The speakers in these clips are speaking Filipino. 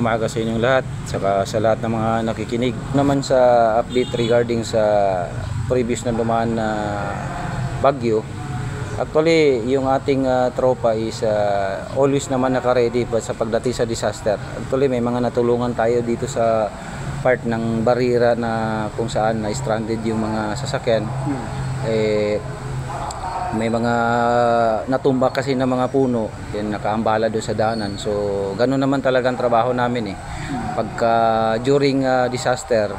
umaga sa inyong lahat, saka sa lahat ng mga nakikinig. Naman sa update regarding sa previous na dumaan na bagyo. Actually, yung ating tropa is always naman naka-ready sa pagdating sa disaster. Actually, may mga natulungan tayo dito sa part ng barira na kung saan na stranded yung mga sasakyan. May mga natumba kasi na mga puno, yan nakaambala doon sa daanan. So ganoon naman talaga ang trabaho namin pagka during disaster,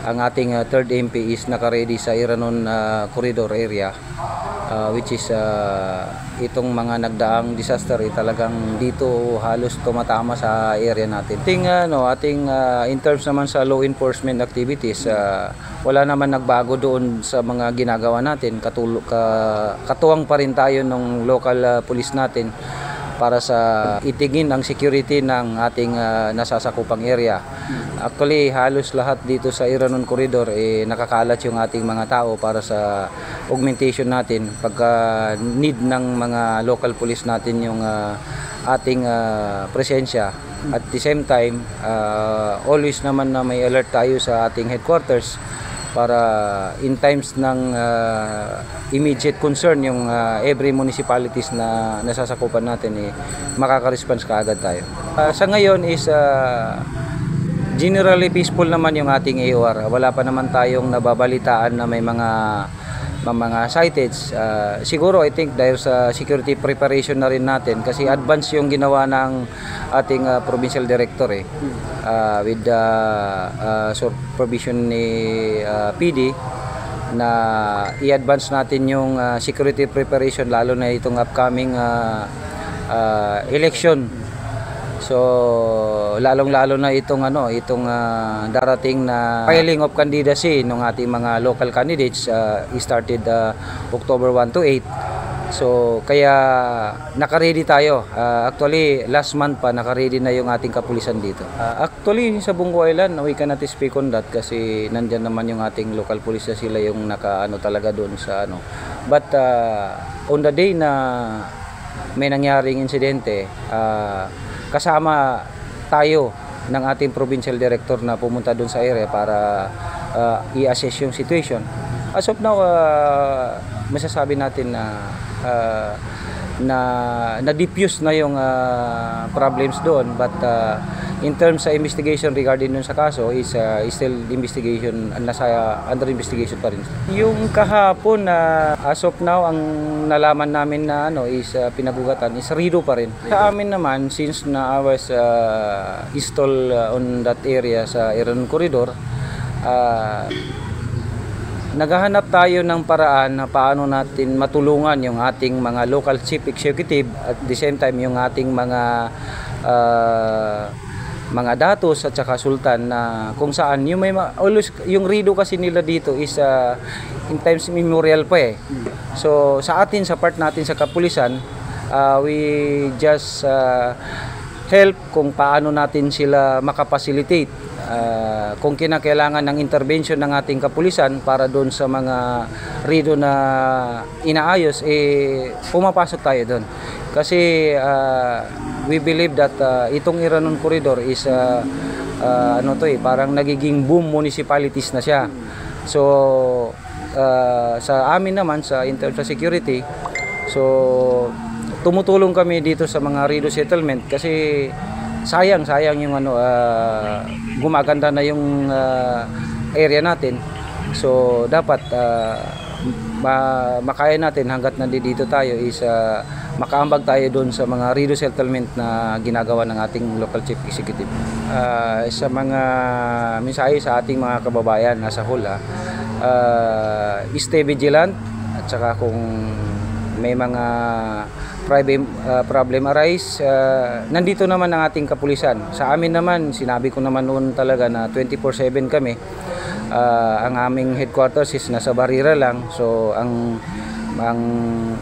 ang ating 3rd MP is naka-ready sa Iranon corridor area, which is itong mga nagdaang disaster talagang dito halos tumatama sa area natin. Ating in terms naman sa law enforcement activities, wala naman nagbago doon sa mga ginagawa natin. Katuwang pa rin tayo ng local police natin para sa itigin ang security ng ating nasasakupang area. Actually, halos lahat dito sa Iranon Corridor nakakalat yung ating mga tao para sa augmentation natin pagka need ng mga local police natin yung ating presensya. At the same time, always naman na may alert tayo sa ating headquarters para in times ng immediate concern yung every municipalities na nasasakupan natin makaka-response kaagad tayo. Sa ngayon is generally peaceful naman yung ating AOR. Wala pa naman tayong nababalitaan na may mga sighteds. Siguro I think dahil sa security preparation na rin natin kasi advance yung ginawa ng ating provincial director with the supervision ni PD na i-advance natin yung security preparation lalo na itong upcoming election. So lalong-lalo na itong darating na filing of candidacy ng ating mga local candidates started October 1 to 8. So kaya naka-ready tayo. Actually last month pa naka-ready na yung ating kapulisan dito. Actually sa Bungo Island, we cannot speak on that kasi nandiyan naman yung ating local police na sila yung talaga doon sa But on the day na may nangyaring insidente, kasama tayo ng ating provincial director na pumunta doon sa area para i-assess yung situation. As of now, masasabi natin na diffuse na yung problems doon, but in terms sa investigation regarding dun sa kaso is still investigation, under investigation pa rin. Yung kahapon as of now ang nalaman namin na is pinagugatan is Rido pa rin. Sa amin naman, since na I was installed on that area sa Iranon Corridor, naghahanap tayo ng paraan na paano natin matulungan yung ating mga local chief executive at the same time yung ating mga datos at saka sultan na kung saan yung always yung Rido kasi nila dito is in times memorial pa So sa atin, sa part natin sa kapulisan, we just help kung paano natin sila makapacilitate kung kinakailangan ng intervention ng ating kapulisan para doon sa mga Rido na inaayos, pumapasok tayo doon. Kasi we believe that itong Iranon Corridor is parang nagiging boom municipalities na siya. So sa amin naman in terms of security, so tumutulong kami dito sa mga Rido settlement kasi sayang yung gumaganda na yung area natin. So dapat makaya natin hanggat nandito tayo is makaambag tayo doon sa mga Rido settlement na ginagawa ng ating local chief executive. Sa mga mensahe sa ating mga kababayan nasa hula, stay vigilant at saka kung may mga problem arise, nandito naman ang ating kapulisan. Sa amin naman, sinabi ko naman noon talaga na 24/7 kami. Ang aming headquarters is nasa Barira lang. So ang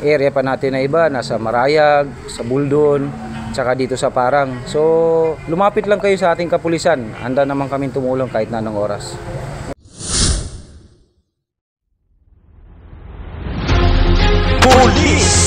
area pa natin na iba nasa Marayag, sa Buldon, tsaka dito sa Parang. So lumapit lang kayo sa ating kapulisan. Handa naman kaming tumulong kahit na anong oras. Police